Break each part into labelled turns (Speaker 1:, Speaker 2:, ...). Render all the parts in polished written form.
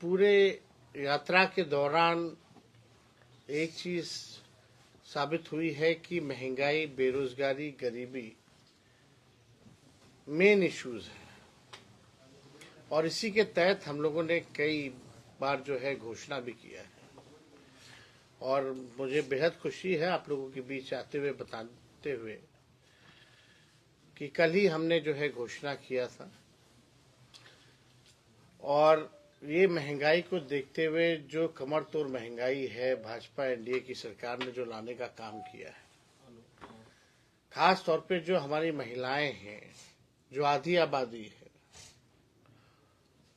Speaker 1: पूरे यात्रा के दौरान एक चीज साबित हुई है कि महंगाई, बेरोजगारी, गरीबी मेन इश्यूज है और इसी के तहत हम लोगों ने कई बार जो है घोषणा भी किया है। और मुझे बेहद खुशी है आप लोगों के बीच आते हुए बताते हुए कि कल ही हमने जो है घोषणा किया था और ये महंगाई को देखते हुए जो कमर तोड़ महंगाई है, भाजपा एनडीए की सरकार ने जो लाने का काम किया है, खास तौर पे जो हमारी महिलाएं हैं, जो आधी आबादी है,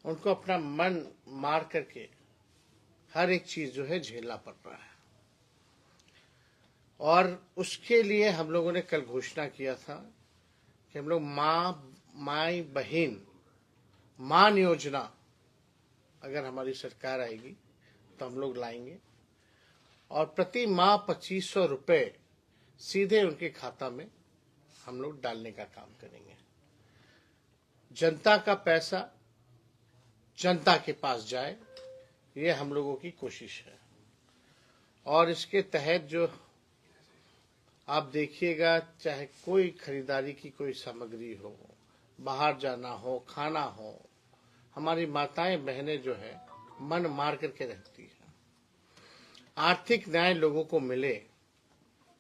Speaker 1: उनको अपना मन मार करके हर एक चीज जो है झेलना पड़ रहा है। और उसके लिए हम लोगों ने कल घोषणा किया था कि हम लोग माई बहन मान योजना अगर हमारी सरकार आएगी तो हम लोग लाएंगे और प्रति माह 2500 रुपए सीधे उनके खाता में हम लोग डालने का काम करेंगे। जनता का पैसा जनता के पास जाए, ये हम लोगों की कोशिश है। और इसके तहत जो आप देखिएगा, चाहे कोई खरीदारी की कोई सामग्री हो, बाहर जाना हो, खाना हो, हमारी माताएं बहनें जो है मन मार करके रहती है। आर्थिक न्याय लोगों को मिले,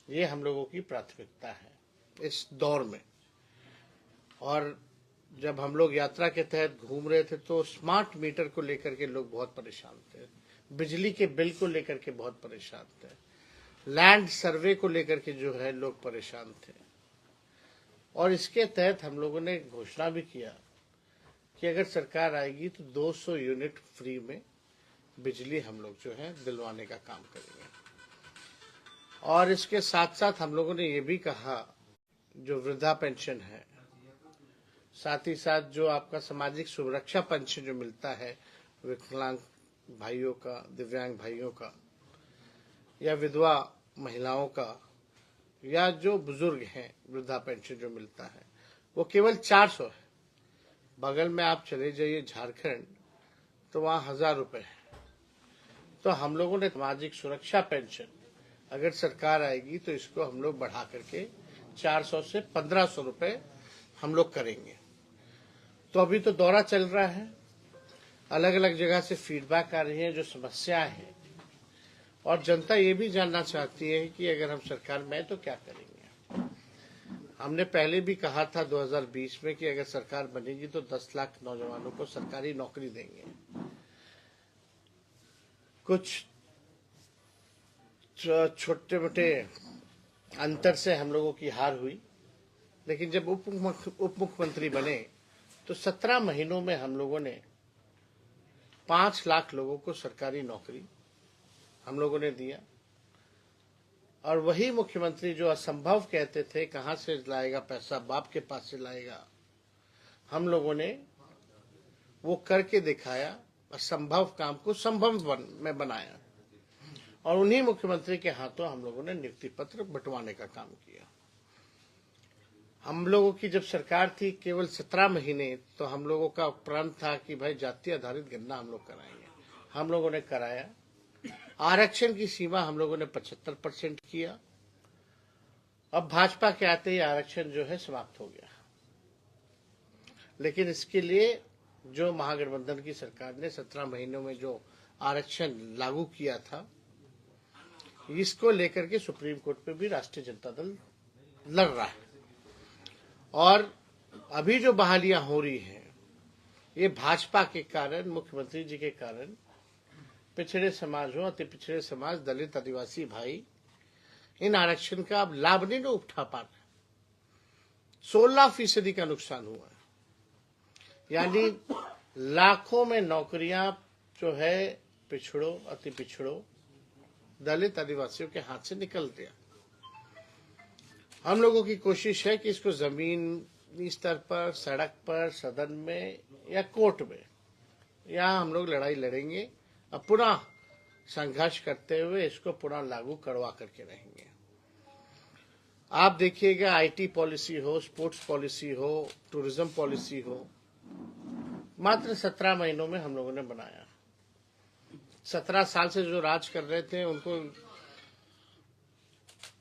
Speaker 1: ये हम लोगों की प्राथमिकता है इस दौर में। और जब हम लोग यात्रा के तहत घूम रहे थे तो स्मार्ट मीटर को लेकर के लोग बहुत परेशान थे, बिजली के बिल को लेकर के बहुत परेशान थे, लैंड सर्वे को लेकर के जो है लोग परेशान थे। और इसके तहत हम लोगों ने घोषणा भी किया कि अगर सरकार आएगी तो 200 यूनिट फ्री में बिजली हम लोग जो है दिलवाने का काम करेंगे। और इसके साथ साथ हम लोगों ने ये भी कहा, जो वृद्धा पेंशन है, साथ ही साथ जो आपका सामाजिक सुरक्षा पेंशन जो मिलता है विकलांग भाइयों का, दिव्यांग भाइयों का, या विधवा महिलाओं का, या जो बुजुर्ग हैं वृद्धा पेंशन जो मिलता है, वो केवल 400 है। बगल में आप चले जाइए झारखंड तो वहां 1000 रुपए है। तो हम लोगों ने सामाजिक सुरक्षा पेंशन अगर सरकार आएगी तो इसको हम लोग बढ़ा करके 400 से 1500 रुपए हम लोग करेंगे। तो अभी तो दौरा चल रहा है, अलग अलग जगह से फीडबैक आ रही है, जो समस्याएं हैं, और जनता ये भी जानना चाहती है कि अगर हम सरकार में तो क्या करेंगे। हमने पहले भी कहा था 2020 में कि अगर सरकार बनेगी तो 10 लाख नौजवानों को सरकारी नौकरी देंगे। कुछ छोटे मोटे अंतर से हम लोगों की हार हुई, लेकिन जब उप मुख्यमंत्री बने तो 17 महीनों में हम लोगों ने 5 लाख लोगों को सरकारी नौकरी हम लोगों ने दिया। और वही मुख्यमंत्री जो असंभव कहते थे, कहां से लाएगा पैसा, बाप के पास से लाएगा, हम लोगों ने वो करके दिखाया, असंभव काम को संभव में बनाया। और उन्हीं मुख्यमंत्री के हाथों हम लोगों ने नियुक्ति पत्र बंटवाने का काम किया। हम लोगों की जब सरकार थी केवल 17 महीने, तो हम लोगों का प्रण था कि भाई जाति आधारित गणना हम लोग कराएंगे। हम लोगों ने कराया। आरक्षण की सीमा हम लोगों ने 75% किया। अब भाजपा के आते ही आरक्षण जो है समाप्त हो गया। लेकिन इसके लिए जो महागठबंधन की सरकार ने 17 महीनों में जो आरक्षण लागू किया था, इसको लेकर के सुप्रीम कोर्ट पे भी राष्ट्रीय जनता दल लड़ रहा है। और अभी जो बहालियां हो रही हैं, ये भाजपा के कारण, मुख्यमंत्री जी के कारण, पिछड़े समाज हो, अति पिछड़े समाज, दलित, आदिवासी भाई इन आरक्षण का अब लाभ नहीं उठा पा रहे। 16% का नुकसान हुआ है। यानी लाखों में नौकरियां जो है पिछड़ों, अति पिछड़ों, दलित, आदिवासियों के हाथ से निकल गया। हम लोगों की कोशिश है कि इसको जमीनी स्तर पर, सड़क पर, सदन में या कोर्ट में, यहाँ हम लोग लड़ाई लड़ेंगे और पुनः संघर्ष करते हुए इसको पुनः लागू करवा करके रहेंगे। आप देखिएगा, आईटी पॉलिसी हो, स्पोर्ट्स पॉलिसी हो, टूरिज्म पॉलिसी हो, मात्र 17 महीनों में हम लोगों ने बनाया। 17 साल से जो राज कर रहे थे उनको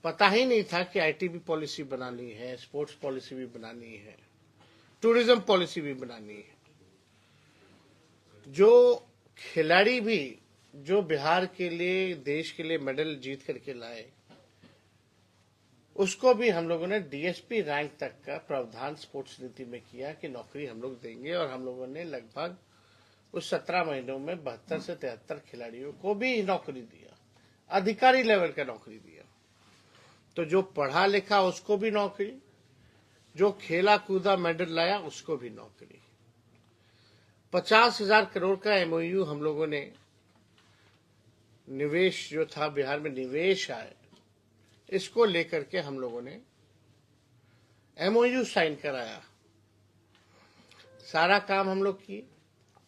Speaker 1: पता ही नहीं था कि आईटी भी पॉलिसी बनानी है, स्पोर्ट्स पॉलिसी भी बनानी है, टूरिज्म पॉलिसी भी बनानी है। जो खिलाड़ी भी जो बिहार के लिए, देश के लिए मेडल जीत करके लाए, उसको भी हम लोगों ने डीएसपी रैंक तक का प्रावधान स्पोर्ट्स नीति में किया कि नौकरी हम लोग देंगे। और हम लोगों ने लगभग उस 17 महीनों में 72 से 73 खिलाड़ियों को भी नौकरी दिया, अधिकारी लेवल का नौकरी दिया। तो जो पढ़ा लिखा उसको भी नौकरी, जो खेला कूदा मेडल लाया उसको भी नौकरी। 50,000 करोड़ का एमओयू हम लोगों ने, निवेश जो था बिहार में निवेश आए, इसको लेकर के हम लोगों ने एमओयू साइन कराया। सारा काम हम लोग किए,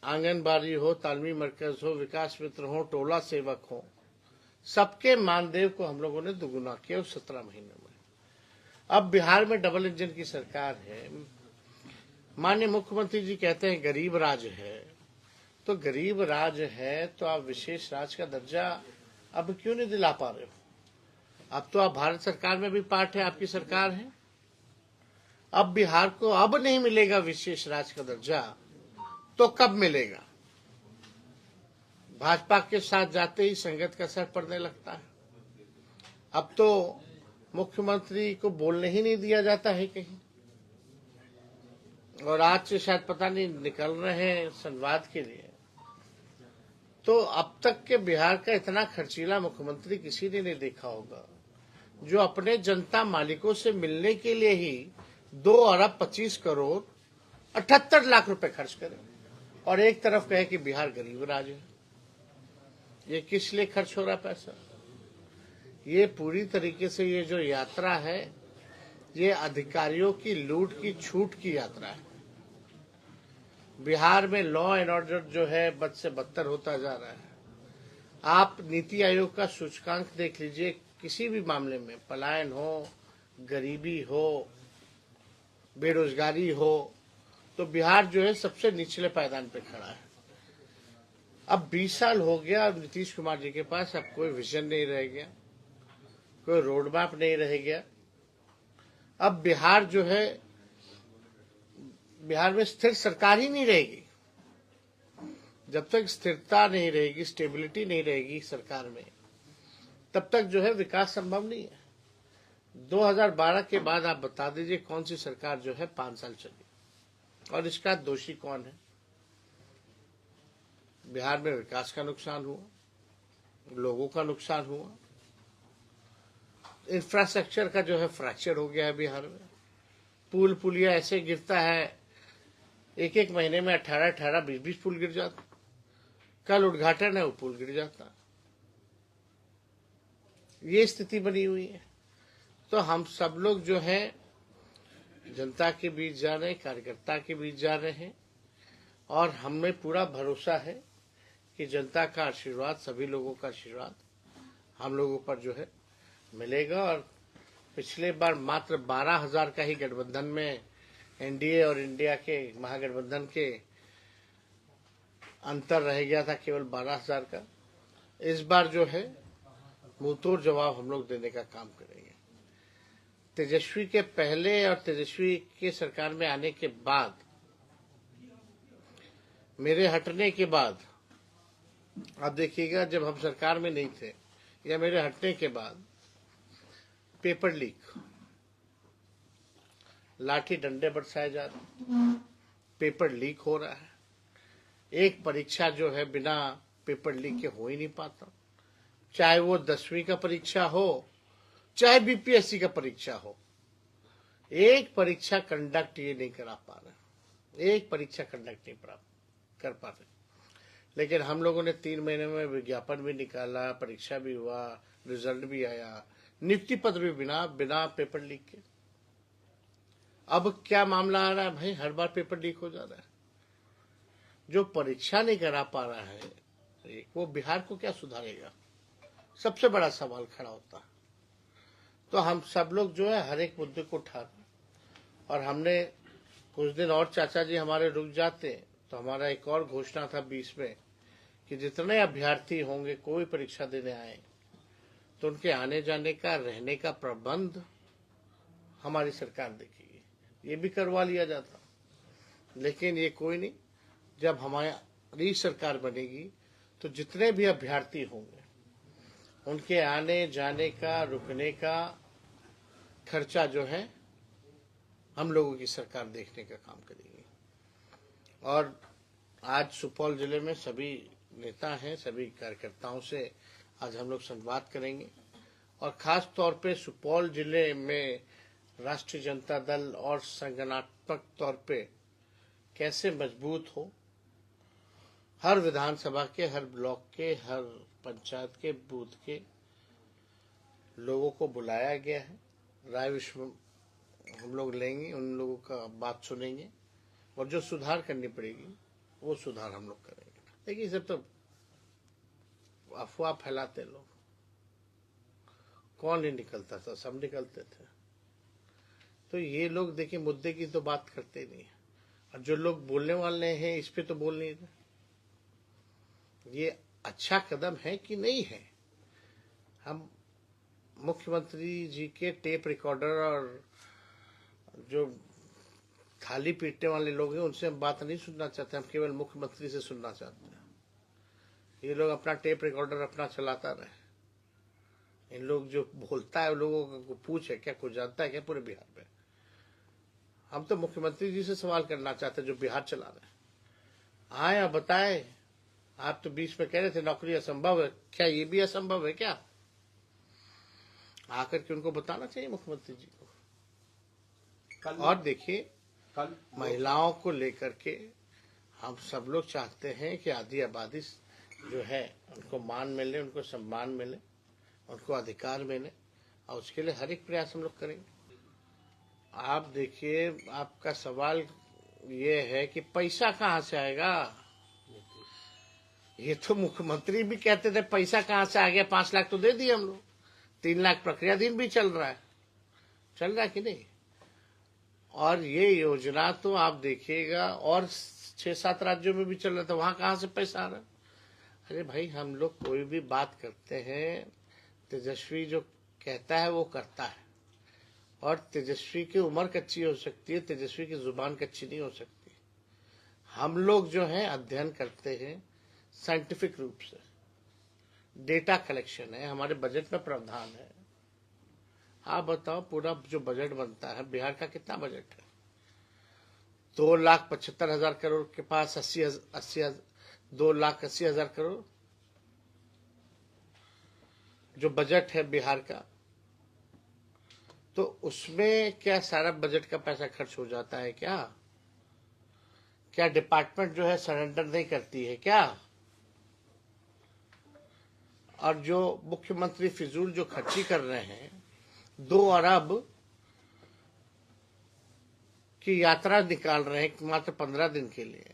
Speaker 1: आंगनबाड़ी हो, तालमी मरकज हो, विकास मित्र हो, टोला सेवक हो, सबके मानदेय को हम लोगों ने दुगुना किया उस 17 महीनों में। अब बिहार में डबल इंजन की सरकार है। माननीय मुख्यमंत्री जी कहते हैं गरीब राज है, तो गरीब राज है तो आप विशेष राज का दर्जा अब क्यों नहीं दिला पा रहे हो? अब तो आप भारत सरकार में भी पार्ट है, आपकी सरकार है। अब बिहार को अब नहीं मिलेगा विशेष राज का दर्जा, तो कब मिलेगा? भाजपा के साथ जाते ही संगत का असर पड़ने लगता है। अब तो मुख्यमंत्री को बोलने ही नहीं दिया जाता है कहीं। और आज से शायद पता नहीं निकल रहे हैं संवाद के लिए। तो अब तक के बिहार का इतना खर्चीला मुख्यमंत्री किसी ने नहीं देखा होगा, जो अपने जनता मालिकों से मिलने के लिए ही 2 अरब 25 करोड़ 78 लाख रुपए खर्च करे और एक तरफ कहे कि बिहार गरीब राज्य है। ये किस लिए खर्च हो रहा पैसा? ये पूरी तरीके से ये जो यात्रा है, ये अधिकारियों की लूट की छूट की यात्रा है। बिहार में लॉ एंड ऑर्डर जो है बद से बदतर होता जा रहा है। आप नीति आयोग का सूचकांक देख लीजिए, किसी भी मामले में पलायन हो, गरीबी हो, बेरोजगारी हो, तो बिहार जो है सबसे निचले पायदान पे खड़ा है। अब 20 साल हो गया, अब नीतीश कुमार जी के पास अब कोई विजन नहीं रह गया, कोई रोड मैप नहीं रह गया। अब बिहार जो है, बिहार में स्थिर सरकार ही नहीं रहेगी। जब तक स्थिरता नहीं रहेगी, स्टेबिलिटी नहीं रहेगी सरकार में, तब तक जो है विकास संभव नहीं है। 2012 के बाद आप बता दीजिए कौन सी सरकार जो है 5 साल चली, और इसका दोषी कौन है? बिहार में विकास का नुकसान हुआ, लोगों का नुकसान हुआ, इंफ्रास्ट्रक्चर का जो है फ्रैक्चर हो गया है बिहार में। पुल पुलिया ऐसे गिरता है, एक महीने में 18 20 पुल गिर जाता। कल उद्घाटन है, वो पुल गिर जाता। ये स्थिति बनी हुई है। तो हम सब लोग जो है जनता के बीच जा रहे हैं, कार्यकर्ता के बीच जा रहे हैं, और हमें पूरा भरोसा है कि जनता का आशीर्वाद, सभी लोगों का आशीर्वाद हम लोगों पर जो है मिलेगा। और पिछले बार मात्र 12,000 का ही गठबंधन में एनडीए और इंडिया के महागठबंधन के अंतर रह गया था, केवल 12,000 का। इस बार जो है मुंहतोड़ जवाब हम लोग देने का काम करेंगे। तेजस्वी के पहले और तेजस्वी के सरकार में आने के बाद, मेरे हटने के बाद, आप देखिएगा जब हम सरकार में नहीं थे या मेरे हटने के बाद, पेपर लीक, लाठी डंडे बरसाए जा रहे, पेपर लीक हो रहा है। एक परीक्षा जो है बिना पेपर लीक के हो ही नहीं पाता, चाहे वो 10वीं का परीक्षा हो, चाहे बीपीएससी का परीक्षा हो। एक परीक्षा कंडक्ट ये नहीं करा पा रहे, एक परीक्षा कंडक्ट नहीं कर पा रहे। लेकिन हम लोगों ने 3 महीने में विज्ञापन भी निकाला, परीक्षा भी हुआ, रिजल्ट भी आया, नियुक्ति पत्र भी बिना पेपर लीक के। अब क्या मामला आ रहा है भाई? हर बार पेपर लीक हो जा रहा है। जो परीक्षा नहीं करा पा रहा है वो बिहार को क्या सुधारेगा? सबसे बड़ा सवाल खड़ा होता है। तो हम सब लोग जो है हर एक मुद्दे को उठा रहे, और हमने कुछ दिन और चाचा जी हमारे रुक जाते तो हमारा एक और घोषणा था 20 में कि जितने अभ्यर्थी होंगे कोई परीक्षा देने आए तो उनके आने जाने का रहने का प्रबंध हमारी सरकार देखेगी। ये भी करवा लिया जाता, लेकिन ये कोई नहीं। जब हमारी सरकार बनेगी तो जितने भी अभ्यर्थी होंगे उनके आने जाने का रुकने का खर्चा जो है हम लोगों की सरकार देखने का काम करेगी। और आज सुपौल जिले में सभी नेता हैं, सभी कार्यकर्ताओं से आज हम लोग संवाद करेंगे और खास तौर पे सुपौल जिले में राष्ट्रीय जनता दल और संगठनात्मक तौर पे कैसे मजबूत हो। हर विधानसभा के, हर ब्लॉक के, हर पंचायत के बूथ के लोगों को बुलाया गया है। राय विश्व हम लोग लेंगे, उन लोगों का बात सुनेंगे और जो सुधार करनी पड़ेगी वो सुधार हम लोग करेंगे। देखिए, सब तो अफवाह फैलाते लोग, कौन नहीं निकलता था, सब निकलते थे। तो ये लोग देखिए मुद्दे की तो बात करते नहीं है, और जो लोग बोलने वाले हैं इस पे तो बोल नहीं रहे। ये अच्छा कदम है कि नहीं है? हम मुख्यमंत्री जी के टेप रिकॉर्डर और जो थाली पीटने वाले लोग हैं उनसे हम बात नहीं सुनना चाहते, हम केवल मुख्यमंत्री से सुनना चाहते हैं। ये लोग अपना टेप रिकॉर्डर अपना चलाता रहे। इन लोग जो बोलता है लोगों को पूछे क्या कुछ जानता है क्या पूरे बिहार में? हम तो मुख्यमंत्री जी से सवाल करना चाहते हैं जो बिहार चला रहे हैं। आए और बताए। आप तो बीच में कह रहे थे नौकरी असंभव है, क्या ये भी असंभव है क्या? आकर के उनको बताना चाहिए मुख्यमंत्री जी को। और देखिए, महिलाओं को लेकर के हम सब लोग चाहते हैं कि आधी आबादी जो है उनको मान मिले, उनको सम्मान मिले, उनको अधिकार मिले, और उसके लिए हर एक प्रयास हम लोग करेंगे। आप देखिए, आपका सवाल ये है कि पैसा कहाँ से आएगा? ये तो मुख्यमंत्री भी कहते थे पैसा कहाँ से आ गया, 5 लाख तो दे दिए हम लोग, 3 लाख प्रक्रियाधीन भी चल रहा है कि नहीं? और ये योजना तो आप देखिएगा और 6-7 राज्यों में भी चल रहा था, वहां कहाँ से पैसा आ रहा है? अरे भाई, हम लोग कोई भी बात करते हैं, तेजस्वी जो कहता है वो करता है। और तेजस्वी की उम्र कच्ची हो सकती है, तेजस्वी की जुबान कच्ची नहीं हो सकती। हम लोग जो है अध्ययन करते हैं साइंटिफिक रूप से, डेटा कलेक्शन है, हमारे बजट में प्रावधान है। आप बताओ, पूरा जो बजट बनता है बिहार का कितना बजट है? 2,75,000 करोड़ के पास 2,80,000 करोड़ जो बजट है बिहार का। तो उसमें क्या सारा बजट का पैसा खर्च हो जाता है क्या? क्या डिपार्टमेंट जो है सरेंडर नहीं करती है क्या? और जो मुख्यमंत्री फिजूल जो खर्ची कर रहे हैं, 2 अरब की यात्रा निकाल रहे हैं मात्र 15 दिन के लिए,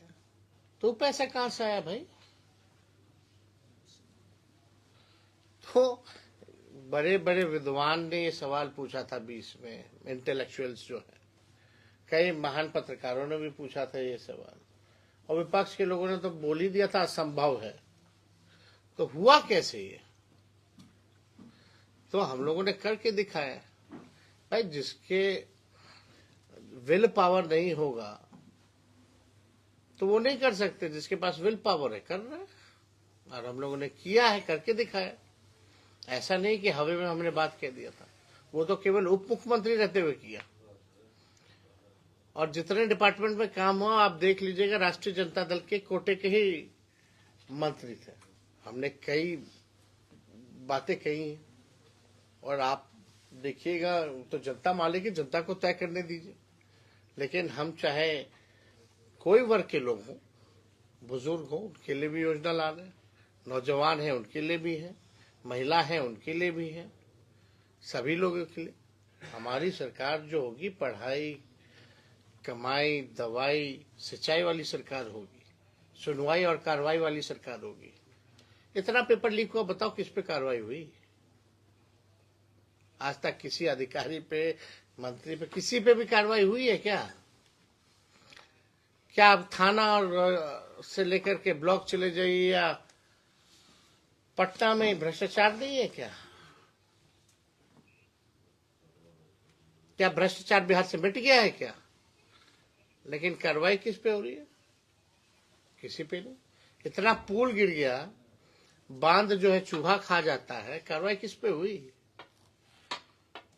Speaker 1: तो पैसा कहां से आया भाई? तो बड़े बड़े विद्वान ने ये सवाल पूछा था बीच में, इंटेलेक्चुअल्स जो है, कई महान पत्रकारों ने भी पूछा था ये सवाल, और विपक्ष के लोगों ने तो बोल ही दिया था असंभव है। तो हुआ कैसे ये? तो हम लोगों ने करके दिखाया भाई। जिसके विल पावर नहीं होगा तो वो नहीं कर सकते, जिसके पास विल पावर है कर रहा है, और हम लोगों ने किया है, करके दिखाया। ऐसा नहीं कि हवा में हमने बात कह दिया था, वो तो केवल उप मुख्यमंत्री रहते हुए किया। और जितने डिपार्टमेंट में काम हुआ आप देख लीजिएगा, राष्ट्रीय जनता दल के कोटे के ही मंत्री थे। हमने कई बातें कही, और आप देखिएगा तो जनता मालिक है, जनता को तय करने दीजिए। लेकिन हम चाहे कोई वर्ग के लोग हों, बुजुर्ग हों, उनके लिए भी योजना ला रहे हैं, नौजवान हैं उनके लिए भी है, महिला हैं उनके लिए भी है, सभी लोगों के लिए। हमारी सरकार जो होगी पढ़ाई, कमाई, दवाई, सिंचाई वाली सरकार होगी, सुनवाई और कार्रवाई वाली सरकार होगी। इतना पेपर लीक हुआ, बताओ किस पे कार्रवाई हुई? आज तक किसी अधिकारी पे, मंत्री पे, किसी पे भी कार्रवाई हुई है क्या? क्या आप थाना और से लेकर के ब्लॉक चले जाइए या पटना में भ्रष्टाचार नहीं है क्या? क्या भ्रष्टाचार बिहार से मिट गया है क्या? लेकिन कार्रवाई किस पे हो रही है? किसी पे नहीं। इतना पुल गिर गया, बांध जो है चूहा खा जाता है, कार्रवाई किस पे हुई?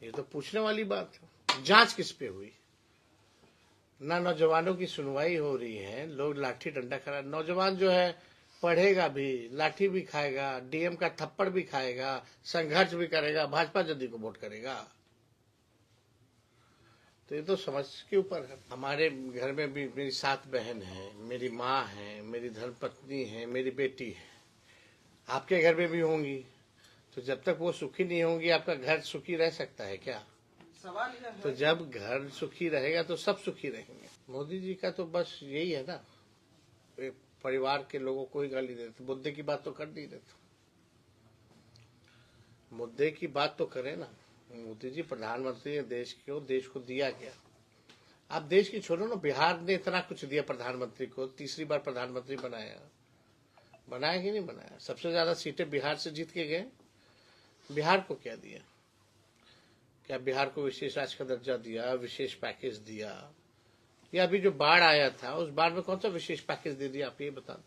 Speaker 1: ये तो पूछने वाली बात है। जांच किस पे हुई? ना नौजवानों की सुनवाई हो रही है, लोग लाठी डंडा करा, नौजवान जो है पढ़ेगा भी, लाठी भी खाएगा, डीएम का थप्पड़ भी खाएगा, संघर्ष भी करेगा, भाजपा जदयू को वोट करेगा। तो ये तो समझ के ऊपर है। हमारे घर में भी मेरी 7 बहन है, मेरी माँ है, मेरी धर्मपत्नी है, मेरी बेटी है। आपके घर में भी होंगी। तो जब तक वो सुखी नहीं होंगी, आपका घर सुखी रह सकता है क्या? सवाल यह है। तो जब घर सुखी रहेगा तो सब सुखी रहेंगे। मोदी जी का तो बस यही है ना, परिवार के लोगों को ही गाली देते, मुद्दे की बात तो कर नहीं देते। मुद्दे की बात तो करें ना। मोदी जी प्रधानमंत्री है देश को दिया क्या? आप देश की छोड़ो ना, बिहार ने इतना कुछ दिया प्रधानमंत्री को, तीसरी बार प्रधानमंत्री बनाया कि नहीं बनाया? सबसे ज्यादा सीटें बिहार से जीत के गए। बिहार को क्या दिया? क्या बिहार को विशेष राज्य का दर्जा दिया, विशेष पैकेज दिया? या अभी जो बाढ़ आया था, उस बाढ़ में कौन सा विशेष पैकेज दे दिया? आप ये बता दो।